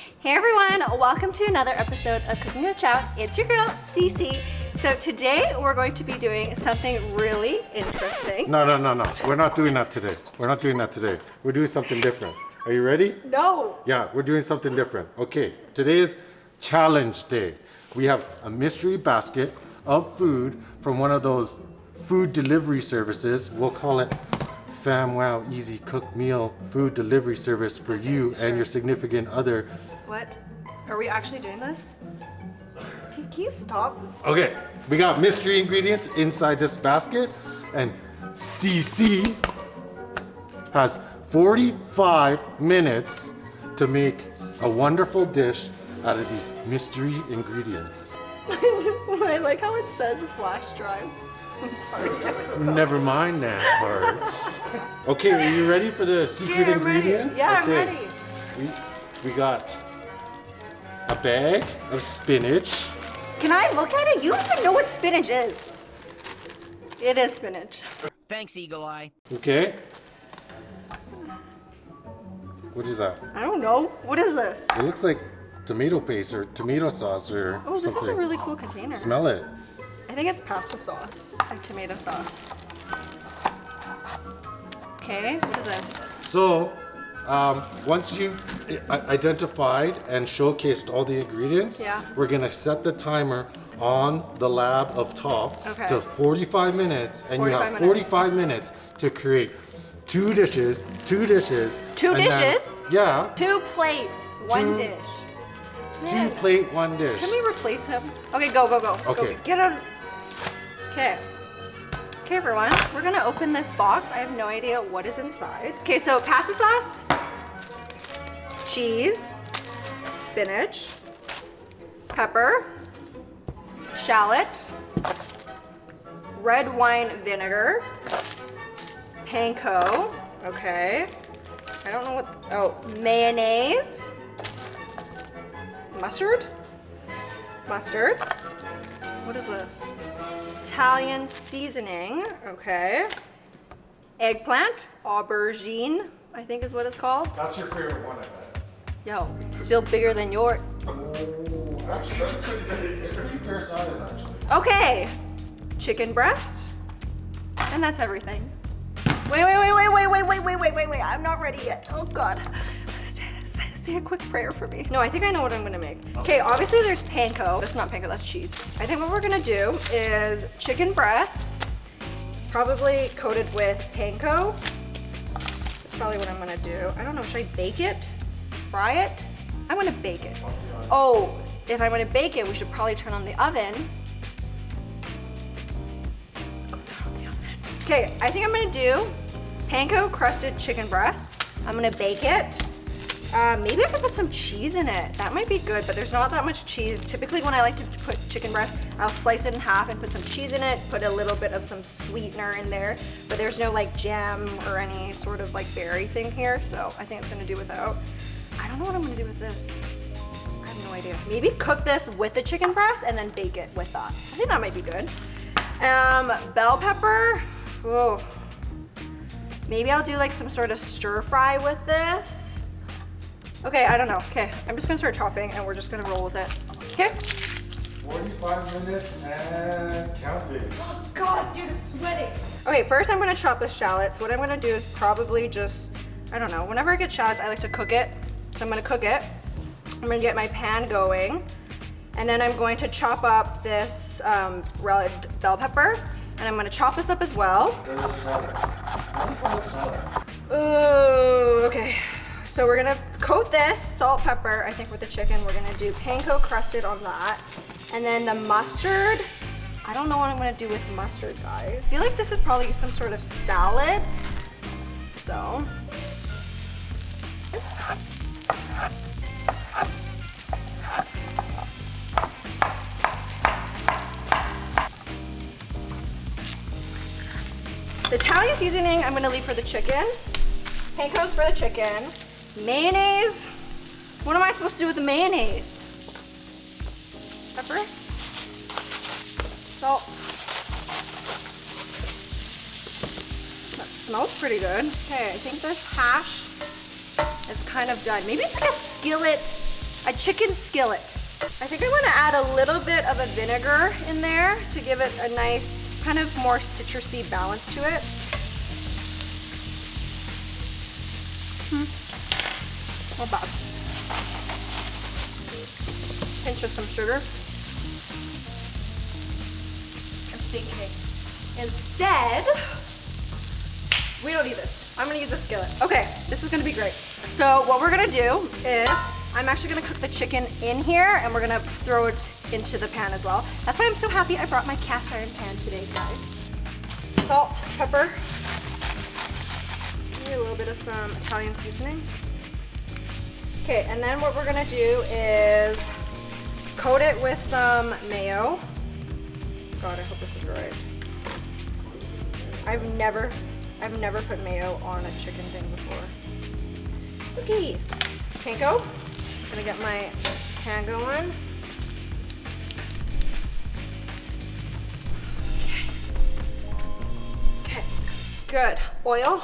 Hey everyone, welcome to another episode of Cooking with Chow. It's your girl, Cece. So today we're going to be doing something really interesting. No. We're not doing that today. We're doing something different. Are you ready? No. Yeah, we're doing something different. Okay, today is challenge day. We have a mystery basket of food from one of those food delivery services. We'll call it FamWow Easy Cook Meal Food Delivery Service for you and your significant other. What? Are we actually doing this? Can you stop? Okay, we got mystery ingredients inside this basket, and CC has 45 minutes to make a wonderful dish out of these mystery ingredients. I like how it says flash drives. Never mind that part. Okay, are you ready for the secret Yeah, ingredients? I'm Okay. ready. We got a bag of spinach. Can I look at it? You don't even know what spinach is. It is spinach. Thanks, Eagle Eye. Okay. What is that? I don't know. What is this? It looks like tomato paste or tomato sauce or Oh, this something. is a really cool container. Smell it. I think it's pasta sauce, like tomato sauce. Okay, what is this? So, once you've identified and showcased all the ingredients, Yeah. we're gonna set the timer on the lab of top Okay. to 45 minutes, and 45 you have minutes. 45 minutes to create two dishes. Two and dishes? Yeah, 2 plates, 1 Two- dish. 2 Man, plate, 1 dish. Can we replace him? Okay, go. Okay. Go, get out. Okay. Okay, everyone, we're gonna open this box. I have no idea what is inside. Okay, so pasta sauce, cheese, spinach, pepper, shallot, red wine vinegar, panko, okay. I don't know what, oh, mayonnaise, mustard. What is this? Italian seasoning, okay. Eggplant, aubergine, I think is what it's called. That's your favorite one, I bet. Yo, still bigger than yours. Oh, actually, that's pretty good. It's a pretty fair size, actually. Okay, chicken breast, and that's everything. Wait, I'm not ready yet. Oh God. Say a quick prayer for me. No, I think I know what I'm gonna make. Okay, obviously there's panko. That's not panko, that's cheese. I think what we're gonna do is chicken breast, probably coated with panko. That's probably what I'm gonna do. I don't know, should I bake it? Fry it? I'm gonna bake it. Oh, if I'm gonna bake it, we should probably turn on the oven. Okay, I think I'm gonna do panko crusted chicken breast. I'm gonna bake it. Maybe I could put some cheese in it. That might be good, but there's not that much cheese. Typically when I like to put chicken breast, I'll slice it in half and put some cheese in it, put a little bit of some sweetener in there, but there's no like jam or any sort of like berry thing here, so I think it's gonna do without. I don't know what I'm gonna do with this. I have no idea. Maybe cook this with the chicken breast and then bake it with that. I think that might be good. Bell pepper. Oh. Maybe I'll do like some sort of stir fry with this. Okay, I don't know. Okay, I'm just gonna start chopping and we're just gonna roll with it. Okay? 45 minutes and counting. Oh God, dude, it's sweating. Okay, first I'm gonna chop the shallots. What I'm gonna do is probably just, I don't know, whenever I get shallots, I like to cook it. So I'm gonna cook it. I'm gonna get my pan going. And then I'm going to chop up this red bell pepper. And I'm gonna chop this up as well. Oh, okay. So we're gonna coat this, salt, pepper, I think with the chicken. We're gonna do panko crusted on that. And then the mustard, I don't know what I'm gonna do with mustard, guys. I feel like this is probably some sort of salad. So. The Italian seasoning I'm gonna leave for the chicken. Panko's for the chicken. Mayonnaise. What am I supposed to do with the mayonnaise? Pepper. Salt. That smells pretty good. Okay, I think this hash is kind of done. Maybe it's like a skillet a chicken skillet. I think I'm gonna add a little bit of a vinegar in there to give it a nice, kind of more citrusy balance to it. Not bad. Pinch of some sugar. I'm thinking. Instead, we don't need this. I'm gonna use a skillet. Okay, this is gonna be great. So what we're gonna do is, I'm actually gonna cook the chicken in here and we're gonna throw it into the pan as well. That's why I'm so happy I brought my cast iron pan today, guys. Salt, pepper, maybe a little bit of some Italian seasoning. Okay, and then what we're gonna do is coat it with some mayo. God, I hope this is right. I've never put mayo on a chicken thing before. Okay, panko. I'm gonna get my pan going. Okay, good. Oil.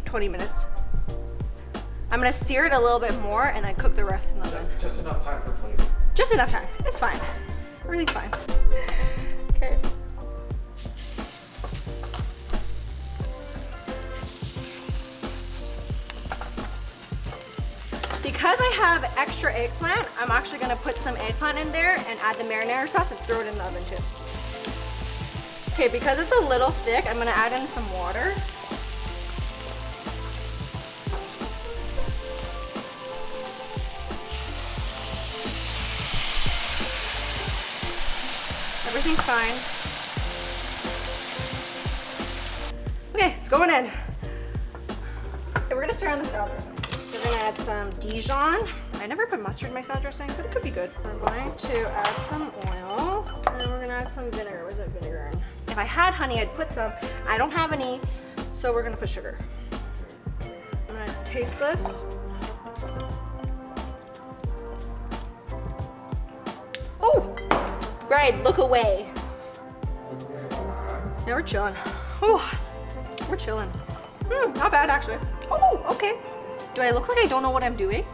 20 minutes. I'm gonna sear it a little bit more and then cook the rest in the oven. Just enough time for plating. Just enough time. It's fine. Everything's fine. Okay. Because I have extra eggplant, I'm actually gonna put some eggplant in there and add the marinara sauce and throw it in the oven too. Okay, because it's a little thick, I'm gonna add in some water. Everything's fine. Okay, it's going in. Okay, we're gonna start on the salad dressing. We're gonna add some Dijon. I never put mustard in my salad dressing, but it could be good. We're going to add some oil, and then we're gonna add some vinegar. Where's that vinegar in? If I had honey, I'd put some. I don't have any, so we're gonna put sugar. I'm gonna taste this. Oh, great, look away. Now we're chilling. Oh, we're chilling. Not bad actually. Oh, okay. Do I look like I don't know what I'm doing?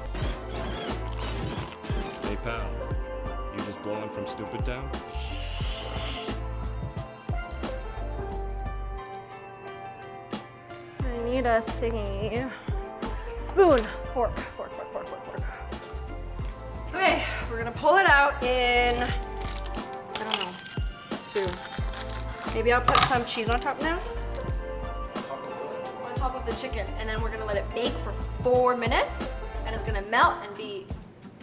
Hey pal, you just blowing from Stupid Town? I need a thingy. Spoon, fork. Okay, we're gonna pull it out in, I don't know, soon. Maybe I'll put some cheese on top now. On top of the chicken, and then we're gonna let it bake for 4 minutes, and it's gonna melt and be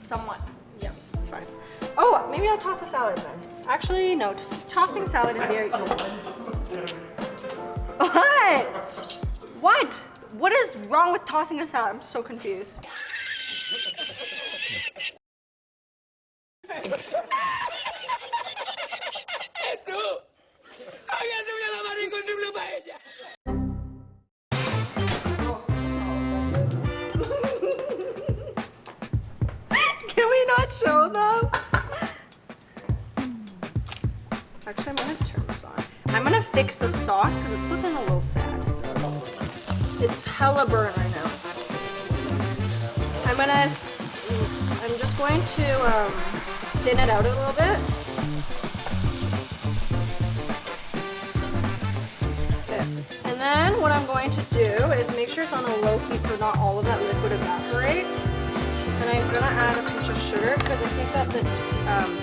somewhat yummy. It's fine. Oh, maybe I'll toss the salad then. Actually, no, just tossing salad is very easy. What? What? What is wrong with tossing a salad? I'm so confused. Can we not show them? Actually, I'm gonna turn this on. I'm gonna fix the sauce because it's looking a little sad. It's hella burnt right now. I'm just going to thin it out a little bit. And then what I'm going to do is make sure it's on a low heat so not all of that liquid evaporates. And I'm gonna add a pinch of sugar because I think that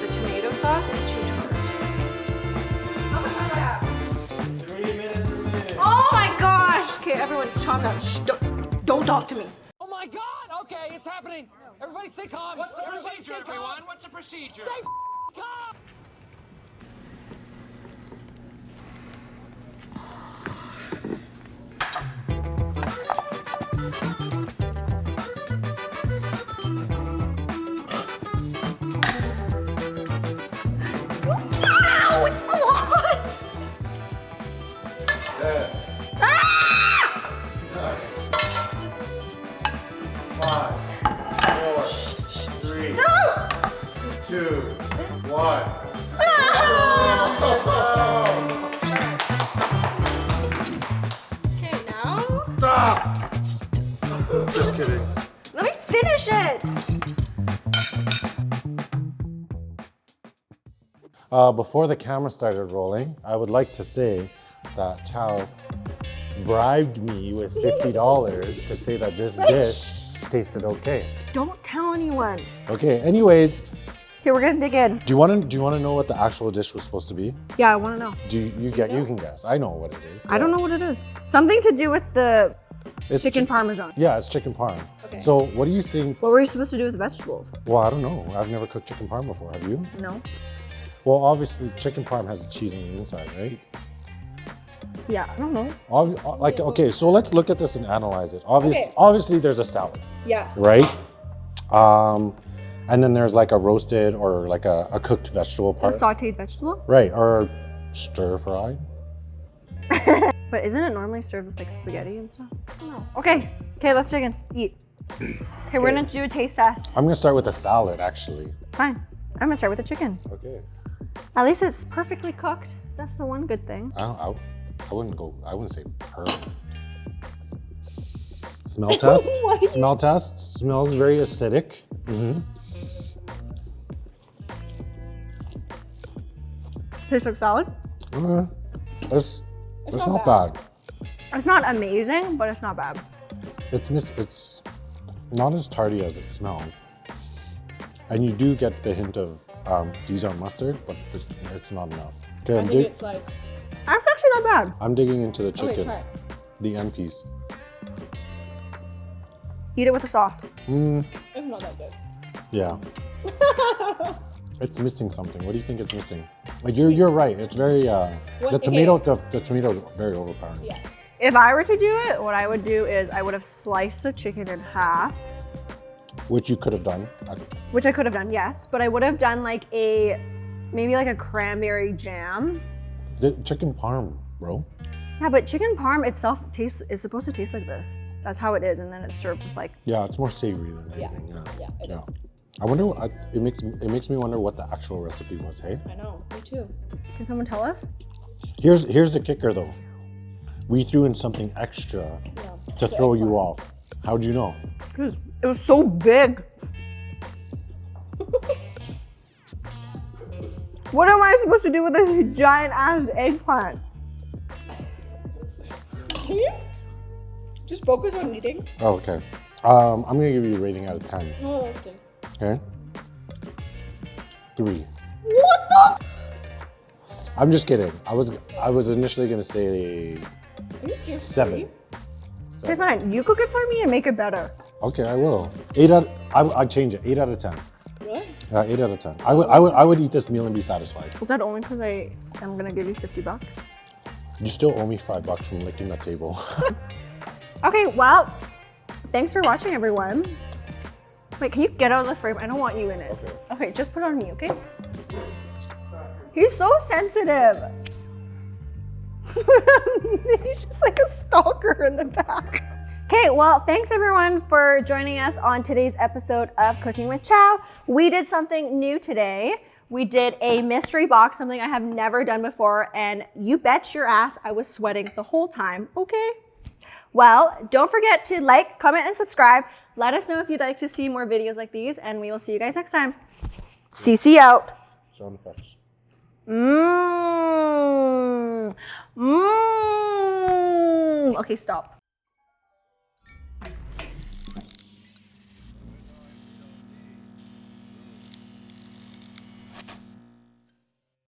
the tomato sauce is too tart. How much time do I have? 3 minutes remaining. Oh my gosh! Okay, everyone, calm down. Shh, don't talk to me. Oh my God! Okay, it's happening. Everybody stay calm. What's the procedure, everyone? What's the procedure? Stay calm. Ow! It's so hot! 10, Ah! 9, 5, 4, 3, No! 2, 1. Ah! 1 Just kidding. Let me finish it. Before the camera started rolling, I would like to say that Chow bribed me with $50 to say that this dish tasted okay. Don't tell anyone. Okay, anyways, Okay, we're gonna dig in. do you want to know what the actual dish was supposed to be? Yeah, I wanna know. You can guess. I know what it is. I don't know what it is. Something to do with the It's chicken parmesan. Yeah, it's chicken parm. Okay. So what do you think? What were you supposed to do with the vegetables? Well, I don't know. I've never cooked chicken parm before. Have you? No. Well, obviously chicken parm has the cheese on the inside, right? Yeah, I don't know. Okay, so let's look at this and analyze it. Obviously there's a salad, Yes. right? And then there's like a roasted or like a cooked vegetable A part. sauteed vegetable? Right, or stir fried. But isn't it normally served with like spaghetti and stuff? No. Okay, let's dig in. Eat. Okay, we're gonna do a taste test. I'm gonna start with a salad actually. Fine. I'm gonna start with the chicken. Okay. At least it's perfectly cooked. That's the one good thing. I wouldn't say perfect. Smell test. Smell test. Smells very acidic. Tastes like salad. It's not bad. It's not amazing, but it's not bad. It's not as tardy as it smells. And you do get the hint of Dijon mustard, but it's not enough. Okay, That's actually not bad. I'm digging into the chicken. try it. The end piece. Eat it with the sauce. It's not that good. Yeah. It's missing something. What do you think it's missing? Like you're right. It's very the tomato is very overpowering. Yeah. If I were to do it, what I would do is I would have sliced the chicken in half, Which you could have done. which I could have done, yes, but I would have done like maybe like a cranberry jam. The chicken parm, bro. Yeah, but chicken parm itself is supposed to taste like this. That's how it is, and then it's served with like. Yeah, it's more savory than anything. Yeah, it is. I wonder. It makes me wonder what the actual recipe was. Hey. I know, me too. Can someone tell us? Here's the kicker though. We threw in something extra to throw you off. How'd you know? Because it was so big. What am I supposed to do with a giant ass eggplant? Can you just focus on eating? Oh, okay. I'm gonna give you a rating out of 10. Oh, okay. Okay. 3. What the? I'm just kidding. I was initially gonna say Are you serious? 7. Okay, fine. You cook it for me and make it better. Okay, I will. I'd change it. 8 out of 10. Really? Yeah, 8 out of 10. I would eat this meal and be satisfied. Was that only because I am gonna give you $50? You still owe me $5 from licking the table. Okay, well, thanks for watching, everyone. Wait, can you get out of the frame? I don't want you in it. Okay, just put it on me, okay? He's so sensitive. He's just like a stalker in the back. Okay, well, thanks everyone for joining us on today's episode of Cooking with Chow. We did something new today. We did a mystery box, something I have never done before, and you bet your ass I was sweating the whole time, okay? Well, don't forget to like, comment, and subscribe. Let us know if you'd like to see more videos like these, and we will see you guys next time. CC out. Sound effects. Mmm. Mmm. Okay, stop.